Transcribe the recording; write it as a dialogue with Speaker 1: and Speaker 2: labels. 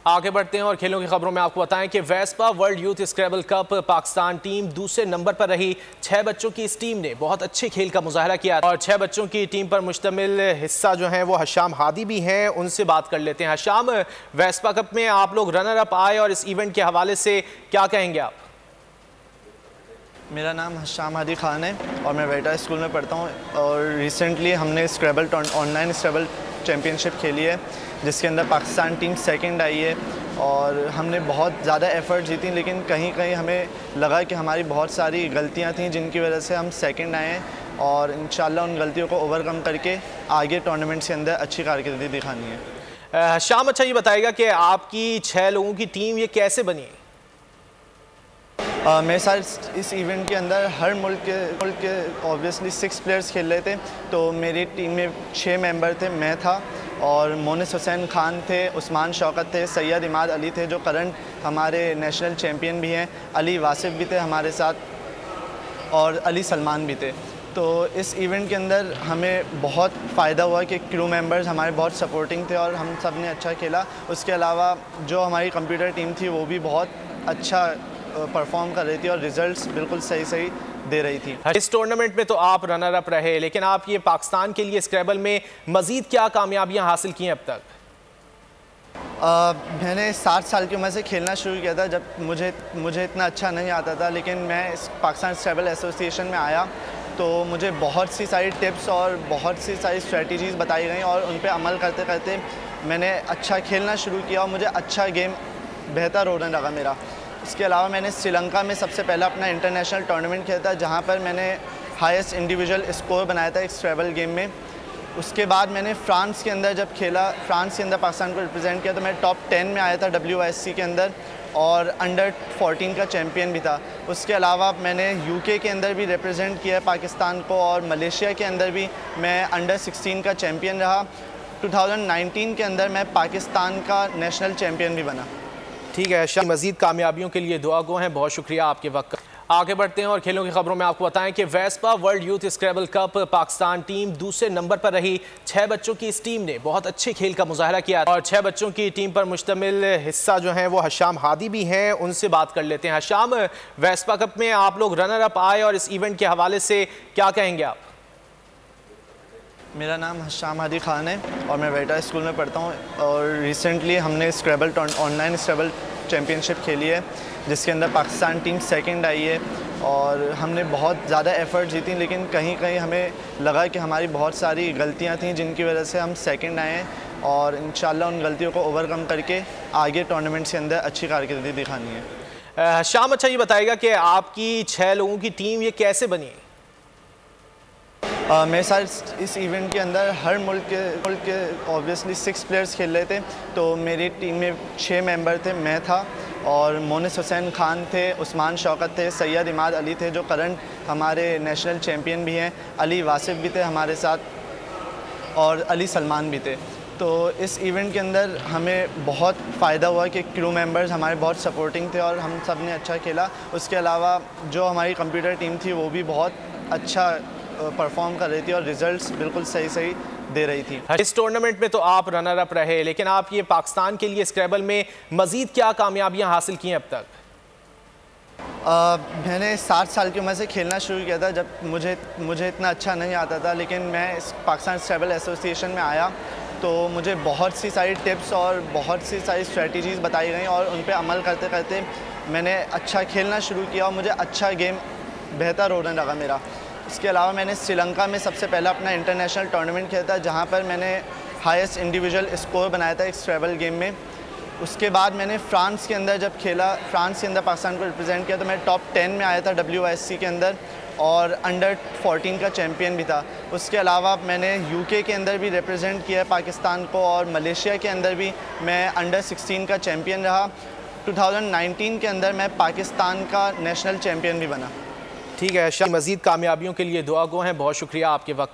Speaker 1: आगे बढ़ते हैं और खेलों की खबरों में आपको बताएं कि Vespa world youth Scrabble cup Pakistan team दूसरे नंबर पर रही। 6 बच्चों की इस टीम ने बहुत अच्छे खेल का मुजाहरा किया और 6 बच्चों की टीम पर मुश्तमिल हिस्सा जो है वो हशाम हादी भी हैं। उनसे बात कर लेते हैं। हशाम, वेस्पा कप में आप लोग रनर अप आए और इस इवेंट के हवाले से क्या कहेंगे आप?
Speaker 2: मेरा नाम हशाम हादी खान है और मैं वेटा स्कूल में पढ़ता हूँ और रिसेंटली हमने स्क्रैबल ऑनलाइन स्क्रैबल चैम्पियनशिप खेली है जिसके अंदर पाकिस्तान टीम सेकंड आई है और हमने बहुत ज़्यादा एफ़र्ट जीती, लेकिन कहीं कहीं हमें लगा कि हमारी बहुत सारी गलतियाँ थीं जिनकी वजह से हम सेकंड आए हैं और इंशाल्लाह उन गलतियों को ओवरकम करके आगे टूर्नामेंट्स के अंदर अच्छी कारकर्दगी दिखानी है।
Speaker 1: हशाम, अच्छा ये बताएगा कि आपकी 6 लोगों की टीम ये कैसे बनी?
Speaker 2: मेरे साथ इस इवेंट के अंदर हर मुल्क के ऑब्वियसली 6 प्लेयर्स खेल रहे थे, तो मेरी टीम में 6 मेंबर थे। मैं था और मोनिस हुसैन खान थे, उस्मान शौकत थे, सैयद इमाद अली थे जो करंट हमारे नेशनल चैम्पियन भी हैं, अली वासिफ भी थे हमारे साथ और अली सलमान भी थे। तो इस इवेंट के अंदर हमें बहुत फ़ायदा हुआ कि क्रू मेंबर्स हमारे बहुत सपोर्टिंग थे और हम सब ने अच्छा खेला। उसके अलावा जो हमारी कंप्यूटर टीम थी वो भी बहुत अच्छा परफॉर्म कर रही थी और रिजल्ट्स बिल्कुल सही दे रही थी।
Speaker 1: इस टूर्नामेंट में तो आप रनर अप रहे, लेकिन आप ये पाकिस्तान के लिए स्क्रैबल में मजीद क्या कामयाबियां हासिल की हैं अब तक?
Speaker 2: मैंने 7 साल की उम्र से खेलना शुरू किया था जब मुझे इतना अच्छा नहीं आता था, लेकिन मैं इस पाकिस्तान स्क्रैबल एसोसिएशन में आया तो मुझे बहुत सी सारी टिप्स और बहुत सी सारी स्ट्रेटजीज़ बताई गई और उन पर अमल करते करते मैंने अच्छा खेलना शुरू किया और मुझे अच्छा गेम बेहतर होने लगा मेरा। इसके अलावा मैंने श्रीलंका में सबसे पहला अपना इंटरनेशनल टूर्नामेंट खेला था जहाँ पर मैंने हाईएस्ट इंडिविजुअल स्कोर बनाया था एक स्क्रैबल गेम में। उसके बाद मैंने फ्रांस के अंदर जब खेला, फ्रांस के अंदर पाकिस्तान को रिप्रेजेंट किया, तो मैं टॉप 10 में आया था WSC के अंदर और अंडर 14 का चैम्पियन भी था। उसके अलावा मैंने UK के अंदर भी रिप्रेजेंट किया पाकिस्तान को और मलेशिया के अंदर भी मैं अंडर 16 का चैम्पियन रहा। 2019 के अंदर मैं पाकिस्तान का नेशनल चैम्पियन भी बना।
Speaker 1: ठीक है, मजीद कामयाबियों के लिए दुआ गो हैं। बहुत शुक्रिया आपके वक्त। आगे बढ़ते हैं और खेलों की खबरों में आपको बताएं कि Vespa world youth Scrabble cup Pakistan team दूसरे नंबर पर रही। 6 बच्चों की इस टीम ने बहुत अच्छे खेल का मुजाहरा किया और 6 बच्चों की टीम पर मुश्तमिल हिस्सा जो है वो हशाम हादी भी हैं। उनसे बात कर लेते हैं। हशाम, वेस्पा कप में आप लोग रनर अप आए और इस इवेंट के हवाले से क्या कहेंगे आप?
Speaker 2: मेरा नाम हशाम हादी खान है और मैं वेटा स्कूल में पढ़ता हूँ और रिसेंटली हमने स्क्रैबल ऑनलाइन स्क्रैबल चैम्पियनशिप खेली है जिसके अंदर पाकिस्तान टीम सेकंड आई है और हमने बहुत ज़्यादा एफ़र्ट जीती, लेकिन कहीं कहीं हमें लगा कि हमारी बहुत सारी गलतियाँ थीं जिनकी वजह से हम सेकंड आए हैं और इंशाल्लाह उन गलतियों को ओवरकम करके आगे टूर्नामेंट्स के अंदर अच्छी कारकर्दगी दिखानी है।
Speaker 1: हशाम, अच्छा ये बताएगा कि आपकी 6 लोगों की टीम ये कैसे बनी?
Speaker 2: मेरे साथ इस इवेंट के अंदर हर मुल्क के ऑब्वियसली 6 प्लेयर्स खेल रहे थे, तो मेरी टीम में 6 मेंबर थे। मैं था और मोनिस हुसैन खान थे, उस्मान शौकत थे, सैयद इमाद अली थे जो करंट हमारे नेशनल चैम्पियन भी हैं, अली वासिफ भी थे हमारे साथ और अली सलमान भी थे। तो इस इवेंट के अंदर हमें बहुत फ़ायदा हुआ कि क्रू मेंबर्स हमारे बहुत सपोर्टिंग थे और हम सब ने अच्छा खेला। उसके अलावा जो हमारी कंप्यूटर टीम थी वो भी बहुत अच्छा परफॉर्म कर रही थी और रिजल्ट्स बिल्कुल सही दे रही थी।
Speaker 1: इस टूर्नामेंट में तो आप रनर अप रहे, लेकिन आप ये पाकिस्तान के लिए स्क्रैबल में मजीद क्या कामयाबियां हासिल की हैं अब तक?
Speaker 2: मैंने 7 साल की उम्र से खेलना शुरू किया था जब मुझे इतना अच्छा नहीं आता था, लेकिन मैं इस पाकिस्तान स्क्रैबल एसोसिएशन में आया तो मुझे बहुत सी सारी टिप्स और बहुत सी सारी स्ट्रेटजीज़ बताई गई और उन पर अमल करते करते मैंने अच्छा खेलना शुरू किया और मुझे अच्छा गेम बेहतर होने लगा मेरा। इसके अलावा मैंने श्रीलंका में सबसे पहला अपना इंटरनेशनल टूर्नामेंट खेला था जहाँ पर मैंने हाईएस्ट इंडिविजुअल स्कोर बनाया था एक स्क्रैबल गेम में। उसके बाद मैंने फ्रांस के अंदर जब खेला, फ्रांस के अंदर पाकिस्तान को रिप्रेजेंट किया, तो मैं टॉप 10 में आया था WSC के अंदर और अंडर 14 का चैम्पियन भी था। उसके अलावा मैंने UK के अंदर भी रिप्रेजेंट किया पाकिस्तान को और मलेशिया के अंदर भी मैं अंडर 16 का चैम्पियन रहा। 2019 के अंदर मैं पाकिस्तान का नेशनल चैम्पियन भी बना।
Speaker 1: ठीक है, मजीद कामयाबियों के लिए दुआ गो हैं। बहुत शुक्रिया आपके वक्त का।